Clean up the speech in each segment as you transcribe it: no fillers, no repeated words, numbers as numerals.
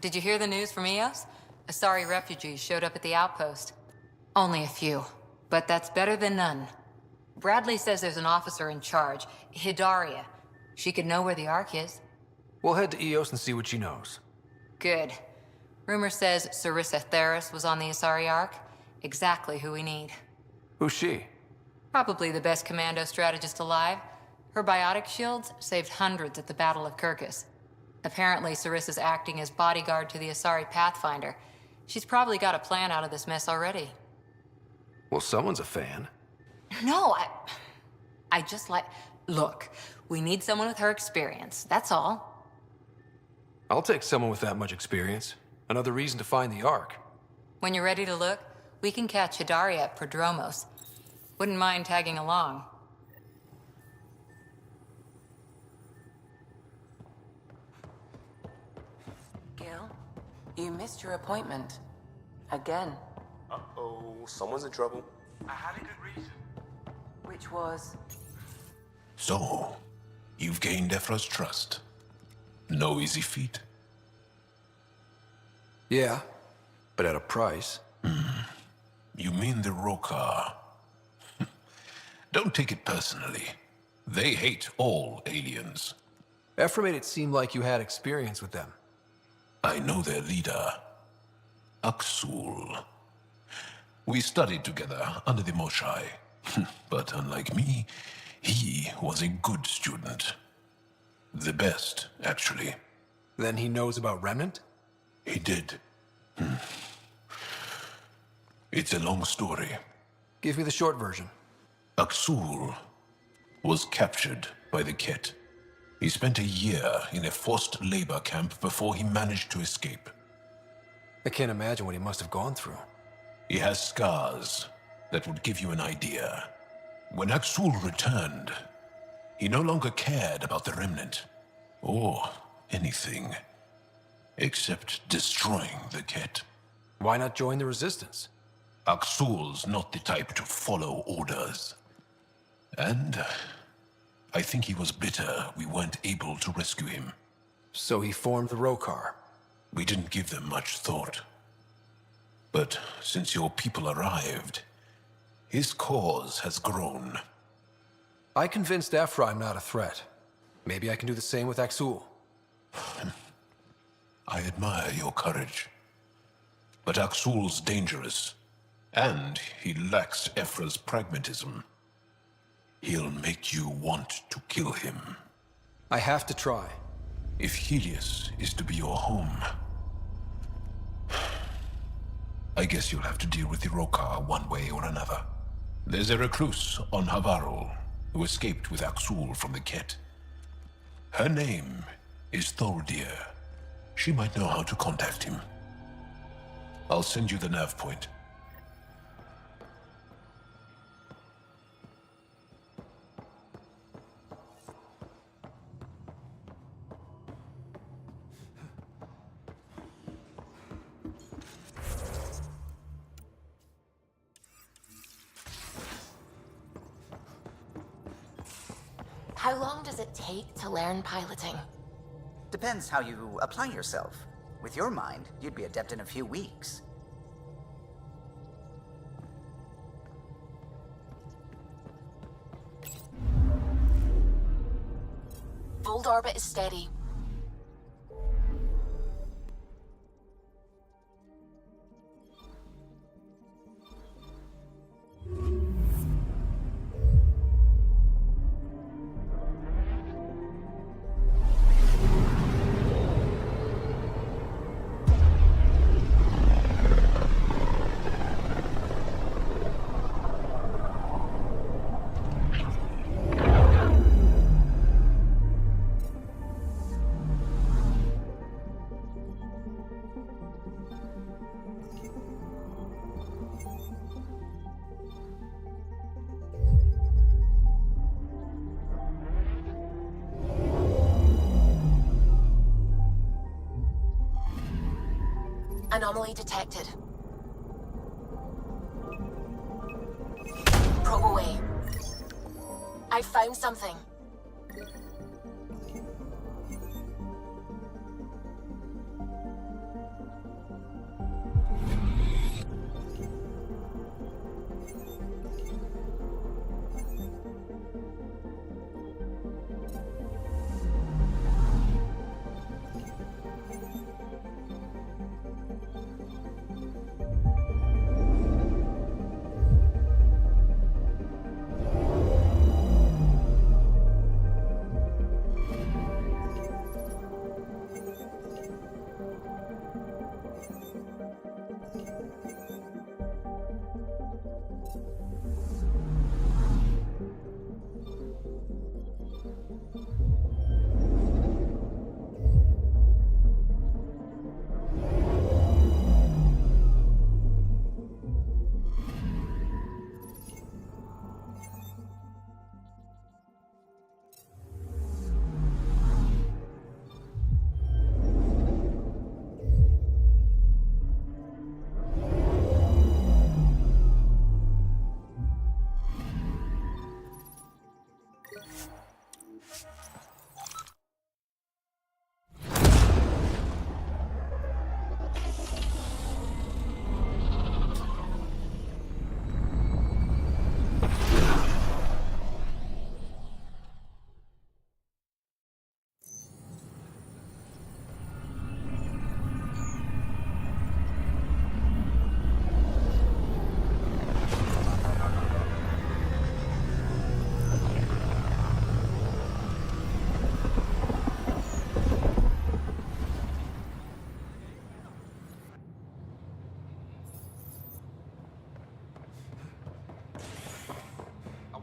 Did you hear the news from Eos? Asari refugees showed up at the outpost. Only a few, but that's better than none. Bradley says there's an officer in charge, Hidaria. She could know where the Ark is. We'll head to Eos and see what she knows. Good. Rumor says Sarissa Theris was on the Asari Ark. Exactly who we need. Who's she? Probably the best commando strategist alive. Her biotic shields saved hundreds at the Battle of Kirkus. Apparently, Sarissa's acting as bodyguard to the Asari Pathfinder. She's probably got a plan out of this mess already. Well, someone's a fan. No, I just like... Look, we need someone with her experience, that's all. I'll take someone with that much experience. Another reason to find the Ark. When you're ready to look, we can catch Hidaria at Prodromos. Wouldn't mind tagging along. Gil, you missed your appointment. Again. Uh-oh, someone's in trouble. I had a good reason. Which was... So, you've gained Ephra's trust. No easy feat. Yeah, but at a price. You mean the Rokar. Don't take it personally. They hate all aliens. Ephra made it seem like you had experience with them. I know their leader, Aksul. We studied together under the Moshai. But unlike me, he was a good student. The best, actually. Then he knows about Remnant? He did. It's a long story. Give me the short version. Aksul was captured by the Ket. He spent a year in a forced labor camp before he managed to escape. I can't imagine what he must have gone through. He has scars that would give you an idea. When Aksul returned, he no longer cared about the Remnant, or anything, except destroying the Ket. Why not join the Resistance? Aksul's not the type to follow orders. And I think he was bitter we weren't able to rescue him. So he formed the Rokar. We didn't give them much thought. But since your people arrived, his cause has grown. I convinced Ephra I'm not a threat. Maybe I can do the same with Aksul. I admire your courage. But Aksul's dangerous, and he lacks Ephra's pragmatism. He'll make you want to kill him. I have to try. If Helios is to be your home, I guess you'll have to deal with the Rokar one way or another. There's a recluse on Havarul who escaped with Aksul from the Ket. Her name is Thordir. She might know how to contact him. I'll send you the nav point. How long does it take to learn piloting? Depends how you apply yourself. With your mind, you'd be adept in a few weeks. Fold orbit is steady. Anomaly detected. Probe away. I found something.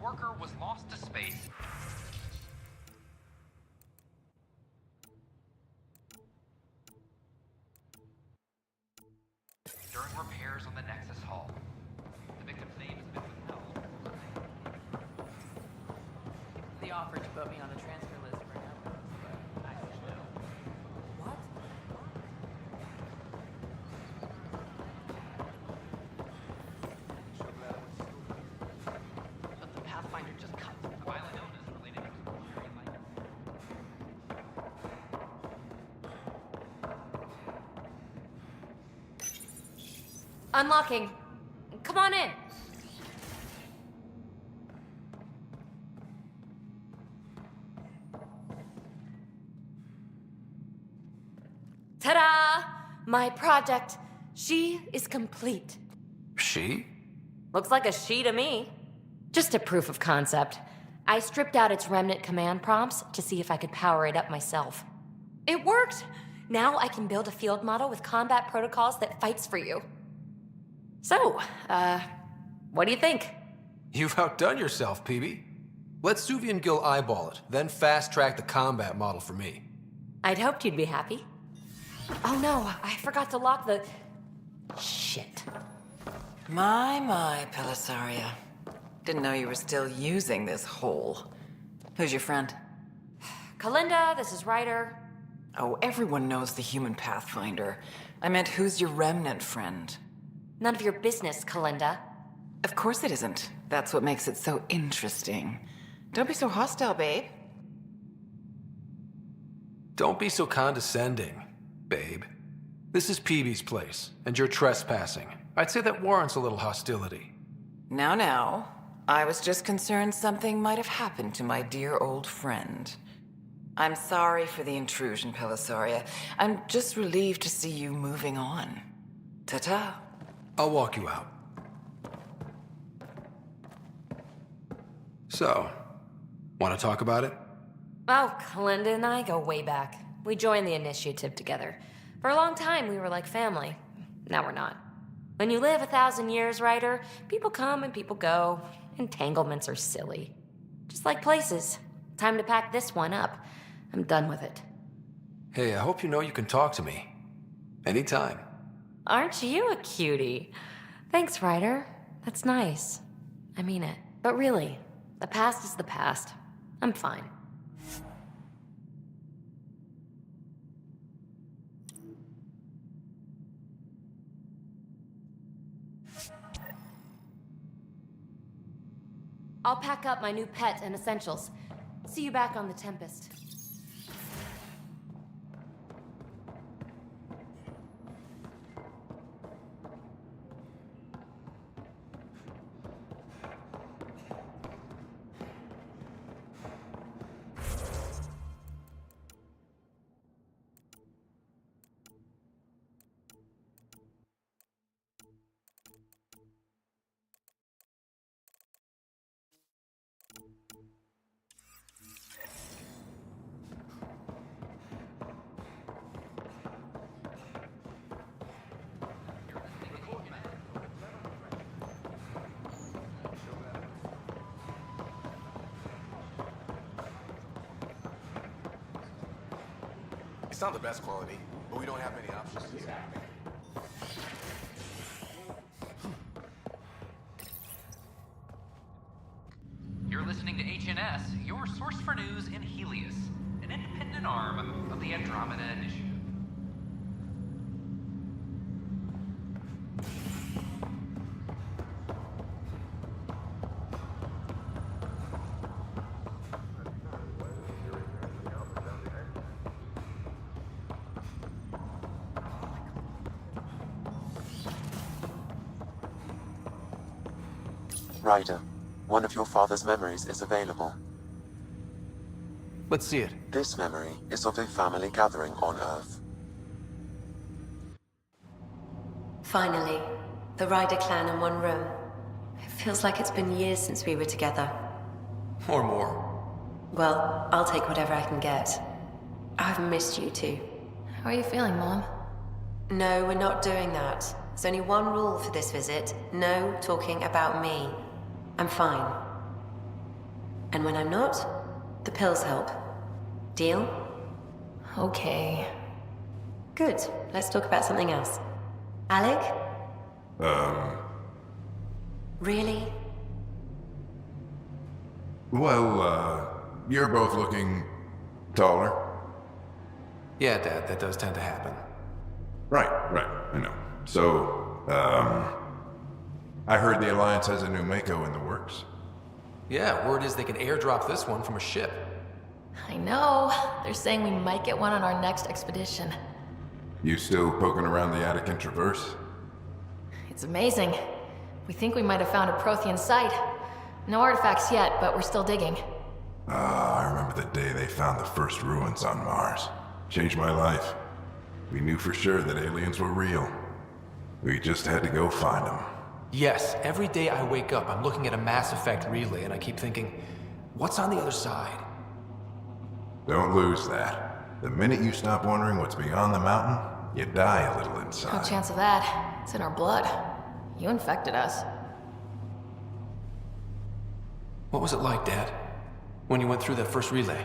Worker was lost to space. During repairs on the Nexus Hull. The victim's name has been withheld. They offered to put me on the transfer list for now, but I don't know. What? But the Pathfinder just cut. A violent illness related to extraordinary lightning. Unlocking. Come on in. Ta-da! My project. She is complete. She? Looks like a she to me. Just a proof of concept. I stripped out its remnant command prompts to see if I could power it up myself. It worked! Now I can build a field model with combat protocols that fights for you. So, what do you think? You've outdone yourself, Peebee. Let Suvi and Gil eyeball it, then fast-track the combat model for me. I'd hoped you'd be happy. Oh no, I forgot to lock the... Shit. My, Pelisaria. Didn't know you were still using this hole. Who's your friend? Kalinda, this is Ryder. Oh, everyone knows the human Pathfinder. I meant, who's your remnant friend? None of your business, Kalinda. Of course it isn't. That's what makes it so interesting. Don't be so hostile, babe. Don't be so condescending, babe. This is Peebee's place, and you're trespassing. I'd say that warrants a little hostility. Now. I was just concerned something might have happened to my dear old friend. I'm sorry for the intrusion, Pelisaria. I'm just relieved to see you moving on. Ta-ta. I'll walk you out. So, want to talk about it? Oh, Kalinda and I go way back. We joined the initiative together. For a long time, we were like family. Now we're not. When you live 1,000 years, Ryder, people come and people go. Entanglements are silly. Just like places. Time to pack this one up. I'm done with it. Hey, I hope you know you can talk to me. Anytime. Aren't you a cutie? Thanks, Ryder. That's nice. I mean it. But really, the past is the past. I'm fine. I'll pack up my new pet and essentials. See you back on the Tempest. It's not the best quality, but we don't have many options here. You're listening to HNS, your source for news in Helios, an independent arm of the Andromeda Initiative. Ryder, one of your father's memories is available. Let's see it. This memory is of a family gathering on Earth. Finally, the Ryder clan in one room. It feels like it's been years since we were together. Or more. Well, I'll take whatever I can get. I've missed you too. How are you feeling, Mom? No, we're not doing that. There's only one rule for this visit. No talking about me. I'm fine. And when I'm not, the pills help. Deal? Okay. Good. Let's talk about something else. Alec? Really? Well, you're both looking taller. Yeah, Dad, that does tend to happen. Right, I know. So, I heard the Alliance has a new Mako in the works. Yeah, word is they can airdrop this one from a ship. I know. They're saying we might get one on our next expedition. You still poking around the Attican Traverse? It's amazing. We think we might have found a Prothean site. No artifacts yet, but we're still digging. I remember the day they found the first ruins on Mars. Changed my life. We knew for sure that aliens were real. We just had to go find them. Yes, every day I wake up, I'm looking at a Mass Effect relay and I keep thinking, what's on the other side? Don't lose that. The minute you stop wondering what's beyond the mountain, you die a little inside. No chance of that. It's in our blood. You infected us. What was it like, Dad? When you went through that first relay?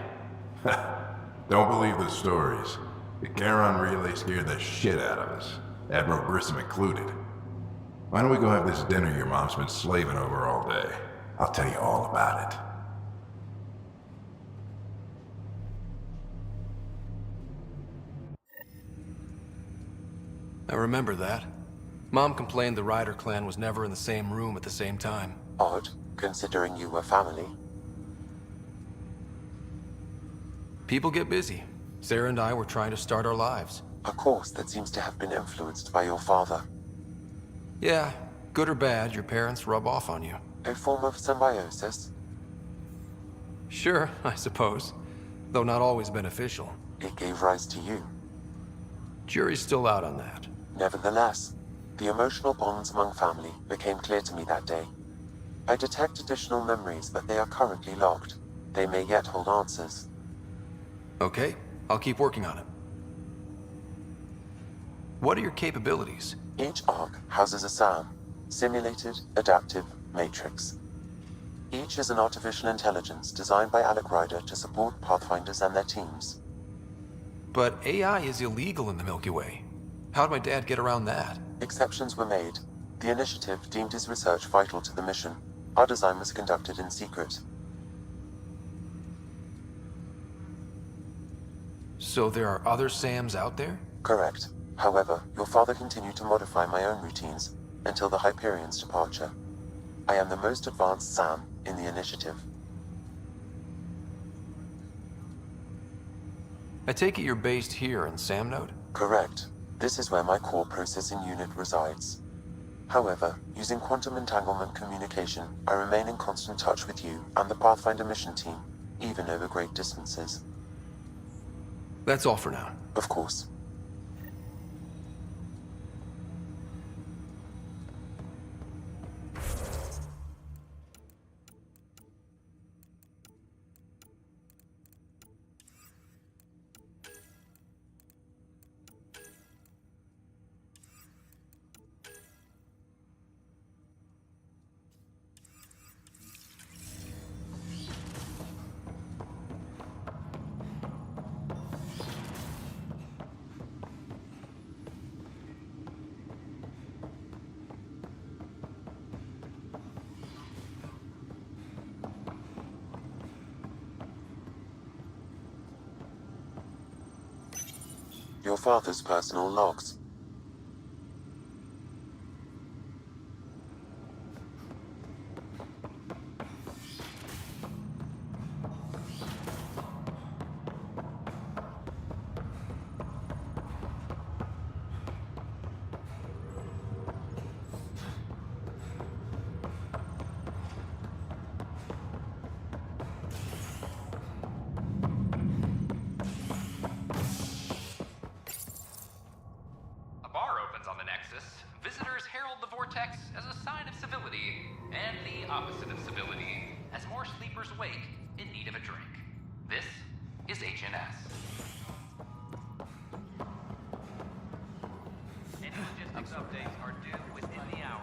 Don't believe the stories. The Charon relay scared the shit out of us. Admiral Grissom included. Why don't we go have this dinner your mom's been slaving over all day? I'll tell you all about it. I remember that. Mom complained the Ryder clan was never in the same room at the same time. Odd, considering you were family. People get busy. Sarah and I were trying to start our lives. A course that seems to have been influenced by your father. Yeah, good or bad, your parents rub off on you. A form of symbiosis? Sure, I suppose. Though not always beneficial. It gave rise to you. Jury's still out on that. Nevertheless, the emotional bonds among family became clear to me that day. I detect additional memories, but they are currently locked. They may yet hold answers. Okay, I'll keep working on it. What are your capabilities? Each arc houses a SAM, Simulated Adaptive Matrix. Each is an artificial intelligence designed by Alec Ryder to support Pathfinders and their teams. But AI is illegal in the Milky Way. How'd my dad get around that? Exceptions were made. The initiative deemed his research vital to the mission. Our design was conducted in secret. So there are other SAMs out there? Correct. However, your father continued to modify my own routines until the Hyperion's departure. I am the most advanced SAM in the initiative. I take it you're based here in Sam Node? Correct. This is where my core processing unit resides. However, using quantum entanglement communication, I remain in constant touch with you and the Pathfinder mission team, even over great distances. That's all for now. Of course. father's personal logs. A bar opens on the Nexus. Visitors herald the vortex as a sign of civility, and the opposite of civility, as more sleepers wake in need of a drink. This is HNS. Any logistics updates are due within the hour.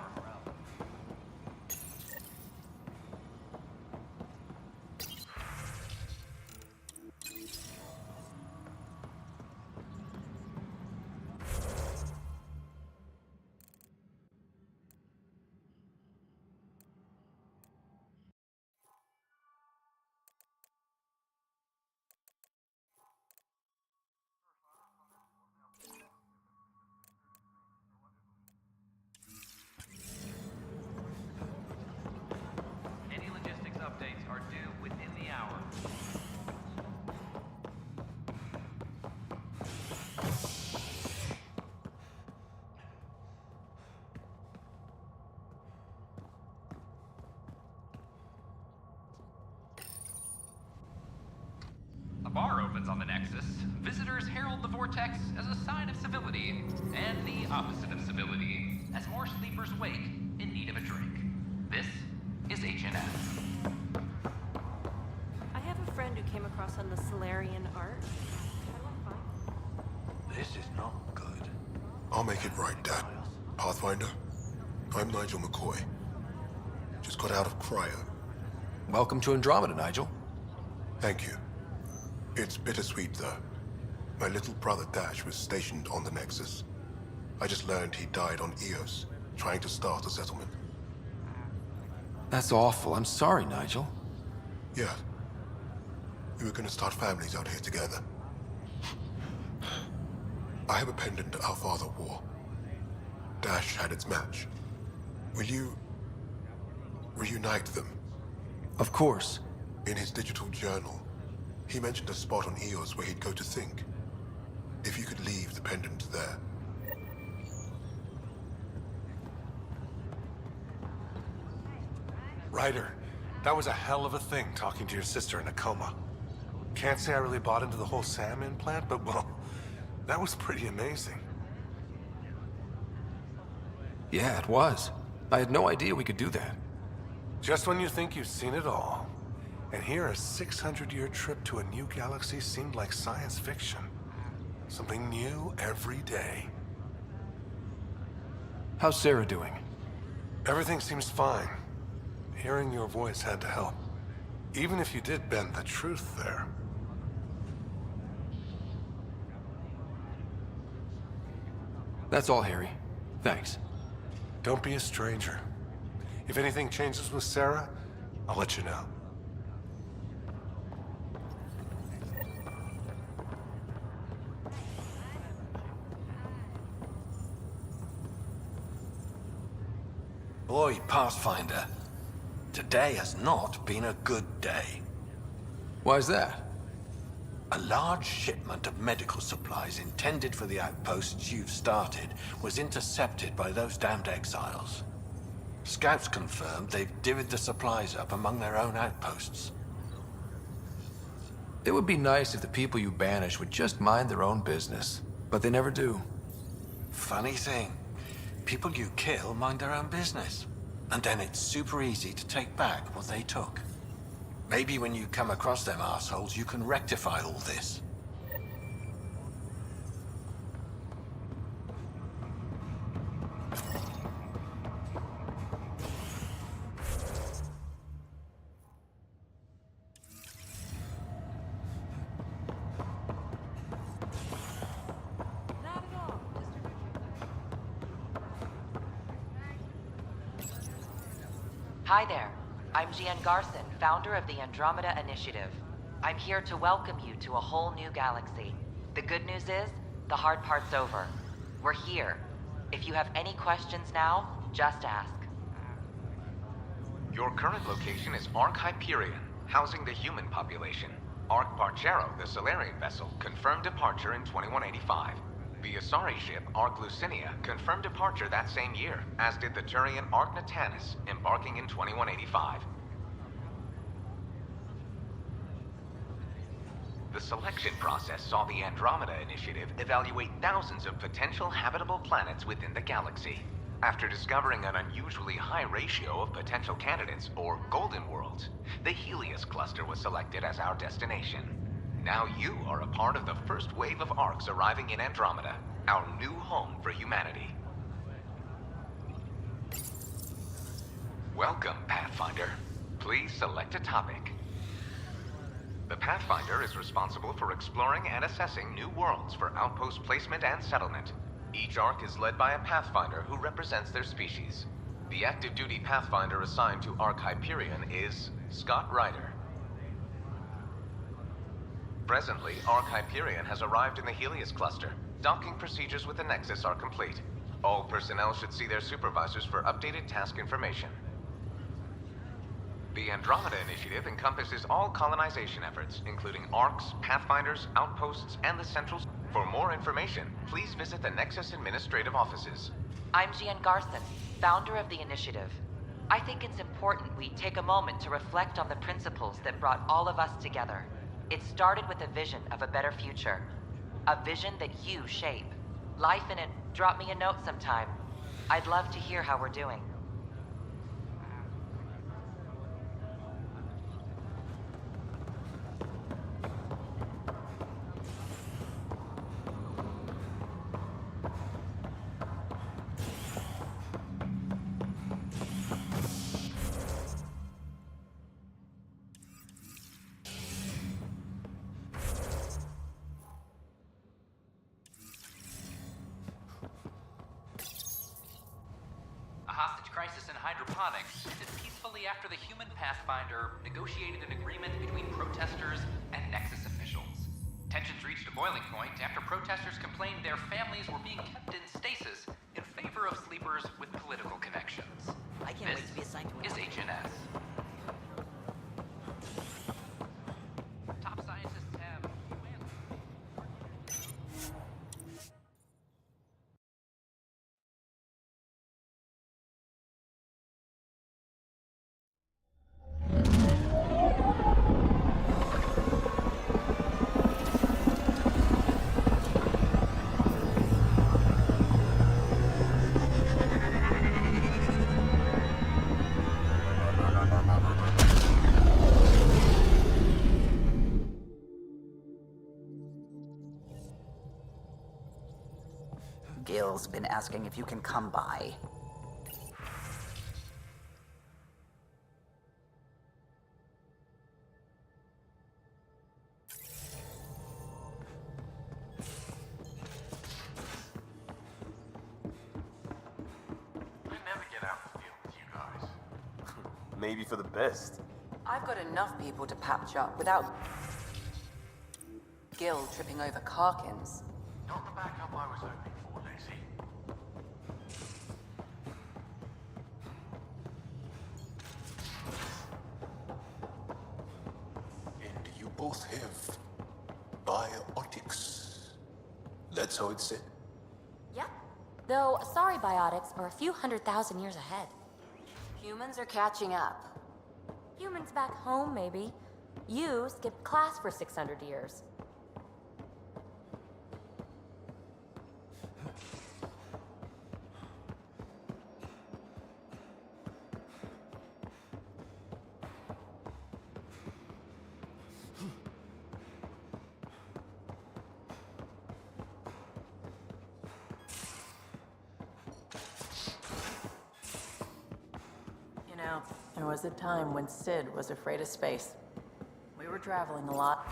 Any logistics updates are due within the hour. A bar opens on the Nexus. Visitors herald the vortex as a sign of civility, and the opposite of civility, as more sleepers wake in need of a drink. This is HNS. I have a friend who came across on the Solarian art. How do I find This is not good. I'll make it right, Dad. Pathfinder, I'm Nigel McCoy. Just got out of cryo. Welcome to Andromeda, Nigel. Thank you. It's bittersweet, though. My little brother Dash was stationed on the Nexus. I just learned he died on Eos, trying to start a settlement. That's awful. I'm sorry, Nigel. Yeah. We were gonna start families out here together. I have a pendant our father wore. Dash had its match. Will you reunite them? Of course. In his digital journal, he mentioned a spot on Eos where he'd go to think. If you could leave the pendant there. Ryder, that was a hell of a thing talking to your sister in a coma. Can't say I really bought into the whole Sam implant, but well, that was pretty amazing. Yeah, it was. I had no idea we could do that. Just when you think you've seen it all, and here a 600-year trip to a new galaxy seemed like science fiction. Something new every day. How's Sarah doing? Everything seems fine. Hearing your voice had to help. Even if you did bend the truth there. That's all, Harry. Thanks. Don't be a stranger. If anything changes with Sarah, I'll let you know. Boy, Pathfinder, today has not been a good day. Why's that? A large shipment of medical supplies intended for the outposts you've started was intercepted by those damned exiles. Scouts confirmed they've divvied the supplies up among their own outposts. It would be nice if the people you banish would just mind their own business, but they never do. Funny thing, people you kill mind their own business, and then it's super easy to take back what they took. Maybe when you come across them assholes, you can rectify all this. Hi there. I'm Jean Garson, founder of the Andromeda Initiative. I'm here to welcome you to a whole new galaxy. The good news is, The hard part's over. We're here. If you have any questions now, just ask. Your current location is Ark Hyperion, housing the human population. Ark Barchero, the Solarian vessel, confirmed departure in 2185. The Asari ship, Ark Lucinia, confirmed departure that same year, as did the Turian Ark Natanus, embarking in 2185. The selection process saw the Andromeda Initiative evaluate thousands of potential habitable planets within the galaxy. After discovering an unusually high ratio of potential candidates, or golden worlds, the Helios cluster was selected as our destination. Now you are a part of the first wave of Arks arriving in Andromeda, our new home for humanity. Welcome, Pathfinder. Please select a topic. The Pathfinder is responsible for exploring and assessing new worlds for outpost placement and settlement. Each Ark is led by a Pathfinder who represents their species. The active duty Pathfinder assigned to Ark Hyperion is Scott Ryder. Presently, Ark Hyperion has arrived in the Helios cluster. Docking procedures with the Nexus are complete. All personnel should see their supervisors for updated task information. The Andromeda Initiative encompasses all colonization efforts, including Arks, Pathfinders, outposts, and the Central... For more information, please visit the Nexus Administrative Offices. I'm Jian Garson, founder of the initiative. I think it's important we take a moment to reflect on the principles that brought all of us together. It started with a vision of a better future. A vision that you shape. Life in it. Drop me a note sometime. I'd love to hear how we're doing. Hydroponics ended peacefully after the human Pathfinder negotiated an agreement between protesters and Nexus officials. Tensions reached a boiling point after protesters complained their families were being kept in stasis in favor of sleepers with political connections. I can't wait to be assigned to This is HNS. Top scientists have... Gil's been asking if you can come by. I never get out in the field with you guys. Maybe for the best. I've got enough people to patch up without Gil tripping over Karkins. Not the backup I was hoping for, Lacey. And you both have biotics. That's how it's said. Yep. Though Asari biotics are a few 100,000 years ahead. Humans are catching up. Humans back home, maybe. You skipped class for 600 years. There was a time when Sid was afraid of space. We were traveling a lot.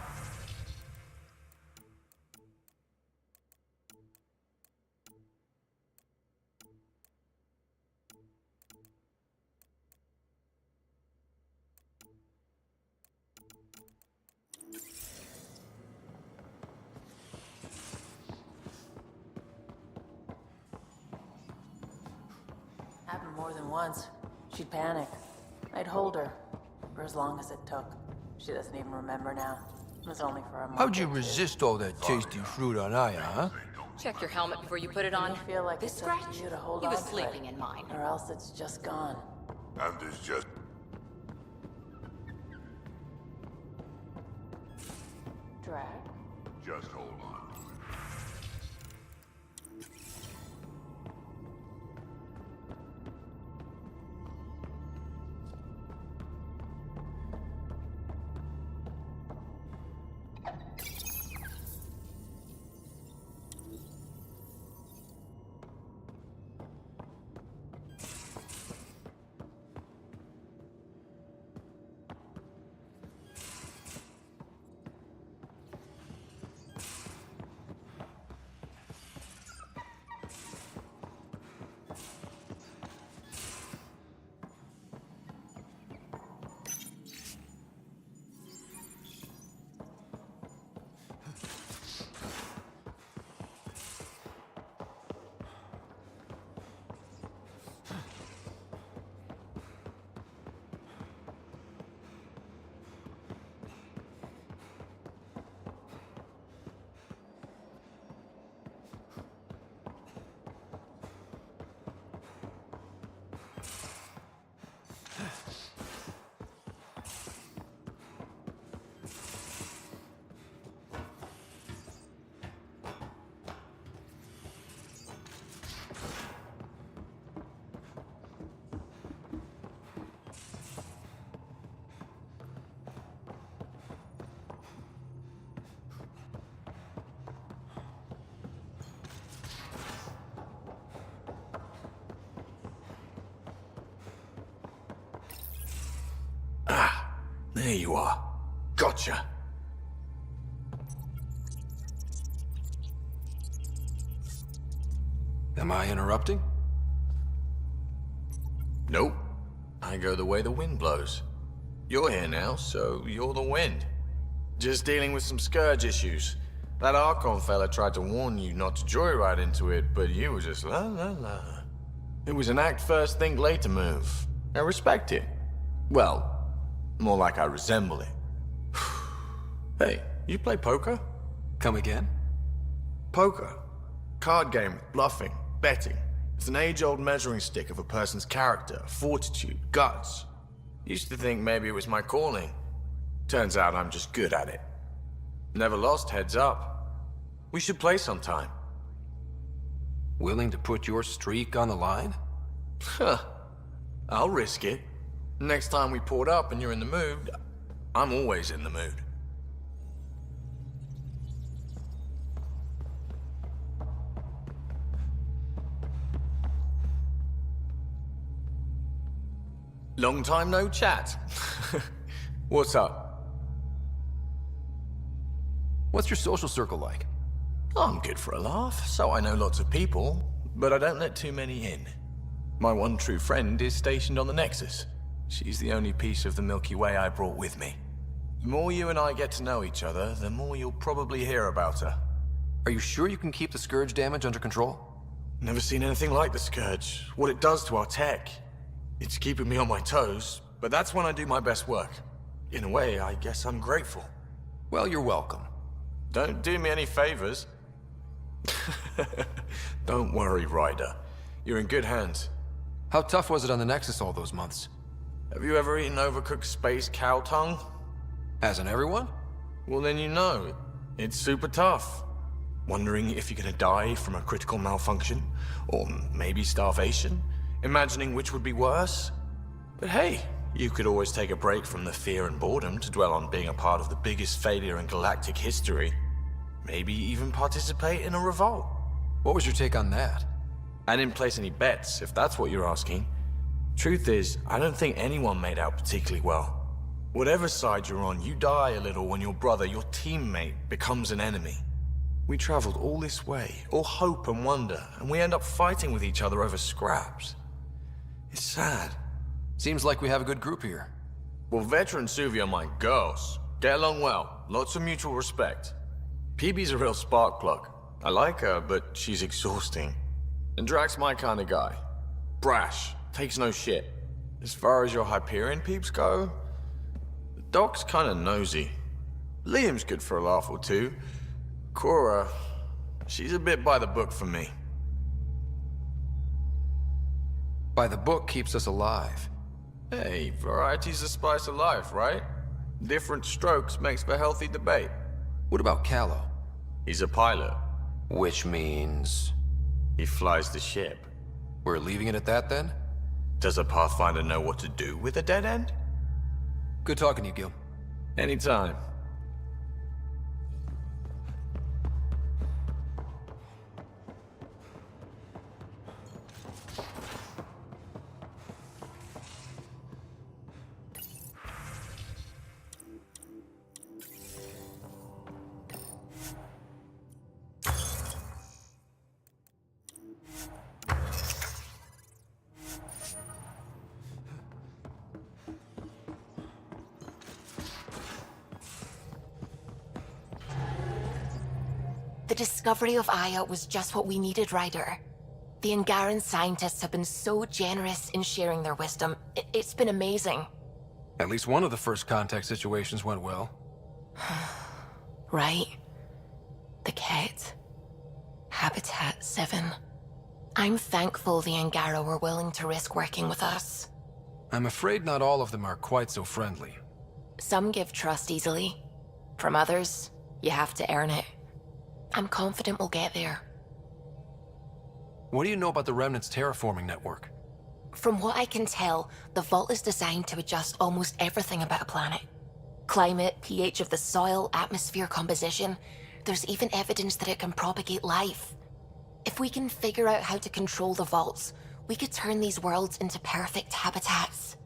happened more than once. She'd panic. I'd hold her for as long as it took. She doesn't even remember now. It was only for a month. How'd you resist all that tasty fruit on Aya, huh? Check your helmet before you put it on. I feel like This it's up scratch? to you to hold He on was to sleeping it, in mine. or else it's just gone. And it's just... Drag. Just hold on. There you are. Gotcha. Am I interrupting? Nope. I go the way the wind blows. You're here now, so you're the wind. Just dealing with some scourge issues. That Archon fella tried to warn you not to joyride into it, but you were just la la la. It was an act first, think later move. I respect it. Well, more like I resemble it. Hey, you play poker? Come again? Poker. Card game with bluffing, betting. It's an age-old measuring stick of a person's character, fortitude, guts. Used to think maybe it was my calling. Turns out I'm just good at it. Never lost, heads up. We should play sometime. Willing to put your streak on the line? Huh. I'll risk it. Next time we port up and you're in the mood, I'm always in the mood. Long time no chat. What's up? What's your social circle like? I'm good for a laugh, so I know lots of people, but I don't let too many in. My one true friend is stationed on the Nexus. She's the only piece of the Milky Way I brought with me. The more you and I get to know each other, the more you'll probably hear about her. Are you sure you can keep the Scourge damage under control? Never seen anything like the Scourge. What it does to our tech. It's keeping me on my toes, but that's when I do my best work. In a way, I guess I'm grateful. Well, you're welcome. Don't do me any favors. Don't worry, Ryder. You're in good hands. How tough was it on the Nexus all those months? Have you ever eaten overcooked space cow tongue? Hasn't everyone? Well, then you know. It's super tough. Wondering if you're gonna die from a critical malfunction? Or maybe starvation? Imagining which would be worse? But hey, you could always take a break from the fear and boredom to dwell on being a part of the biggest failure in galactic history. Maybe even participate in a revolt. What was your take on that? I didn't place any bets, if that's what you're asking. Truth is, I don't think anyone made out particularly well. Whatever side you're on, you die a little when your brother, your teammate, becomes an enemy. We traveled all this way, all hope and wonder, and we end up fighting with each other over scraps. It's sad. Seems like we have a good group here. Well, veteran Suvi are my girls. Get along well, lots of mutual respect. PB's a real spark plug. I like her, but she's exhausting. And Drax's my kind of guy. Brash, takes no shit. As far as your Hyperion peeps go, the doc's kinda nosy. Liam's good for a laugh or two. Cora, she's a bit by the book for me. By the book keeps us alive. Hey, variety's the spice of life, right? Different strokes makes for healthy debate. What about Callow? He's a pilot. Which means... he flies the ship. We're leaving it at that, then? Does a Pathfinder know what to do with a dead end? Good talking to you, Gil. Anytime. The discovery of Aya was just what we needed, Ryder. The Angaran scientists have been so generous in sharing their wisdom. It's been amazing. At least one of the first contact situations went well. Right? The Ket. Habitat 7. I'm thankful the Angara were willing to risk working with us. I'm afraid not all of them are quite so friendly. Some give trust easily. From others, you have to earn it. I'm confident we'll get there. What do you know about the Remnant's terraforming network? From what I can tell, the vault is designed to adjust almost everything about a planet. Climate, pH of the soil, atmosphere composition. There's even evidence that it can propagate life. If we can figure out how to control the vaults, we could turn these worlds into perfect habitats.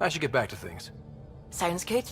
I should get back to things. Sounds good.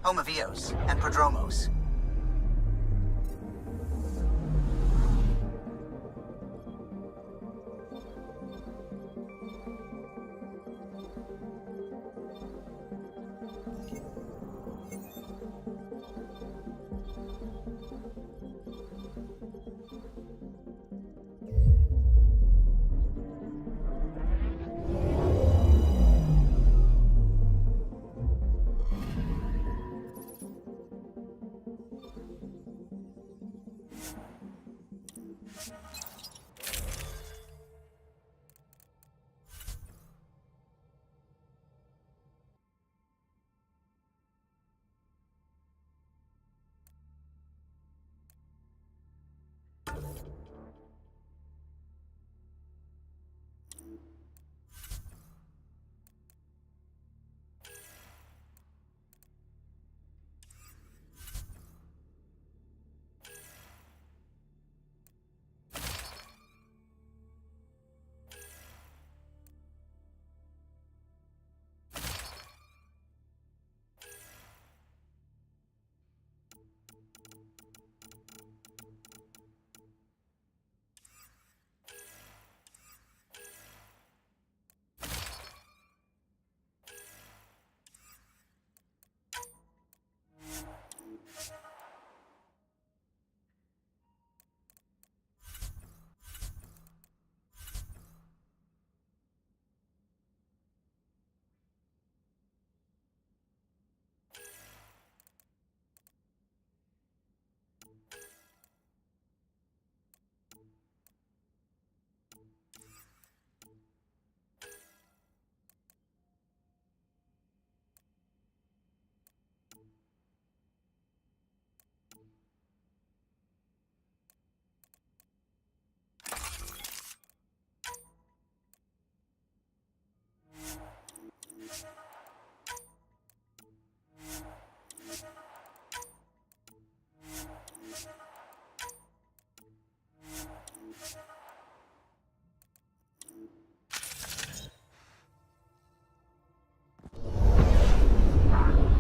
Home of Eos and Prodromos.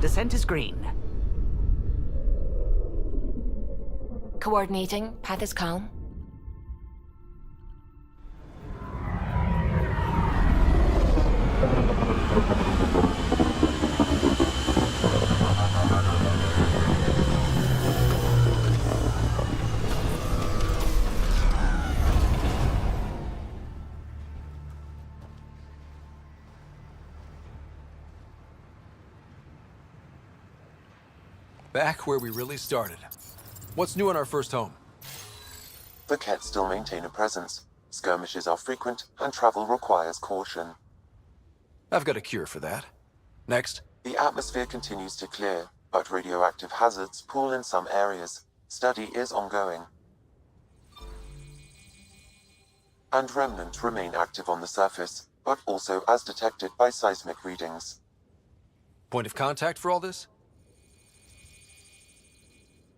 Descent is green. Coordinating. Path is calm. Back where we really started. What's new in our first home? The Ket still maintain a presence. Skirmishes are frequent, and travel requires caution. I've got a cure for that. Next. The atmosphere continues to clear, but radioactive hazards pool in some areas. Study is ongoing. And remnants remain active on the surface, but also as detected by seismic readings. Point of contact for all this?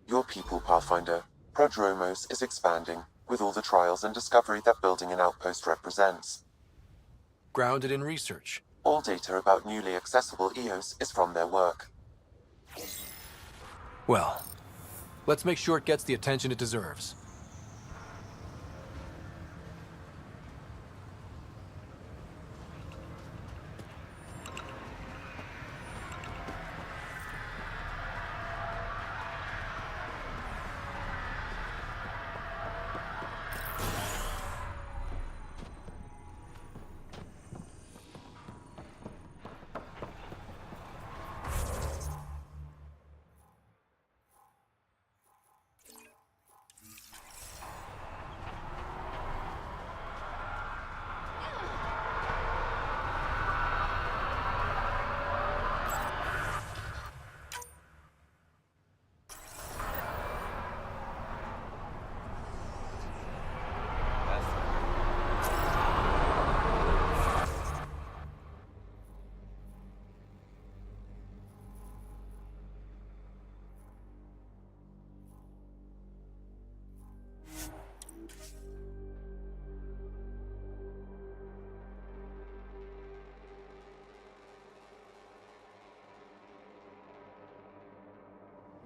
Your people, Pathfinder. Prodromos is expanding, with all the trials and discovery that building an outpost represents. Grounded in research. All data about newly accessible EOS is from their work. Well, let's make sure it gets the attention it deserves.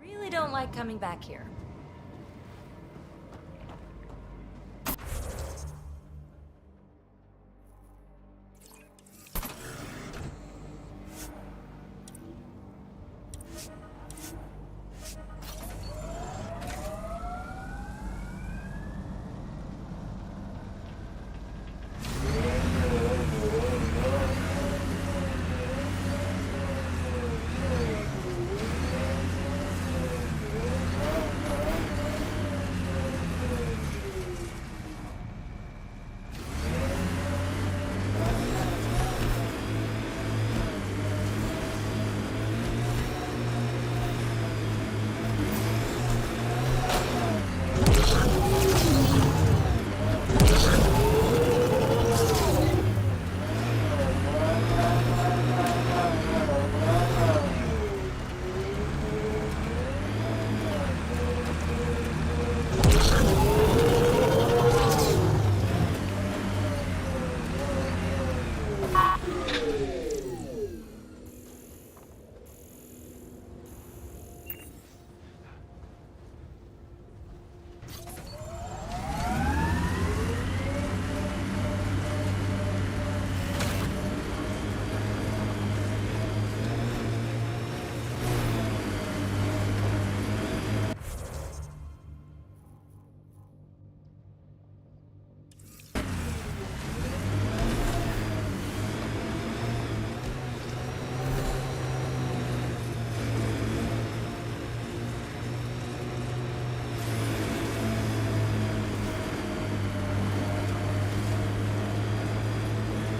Really don't like coming back here.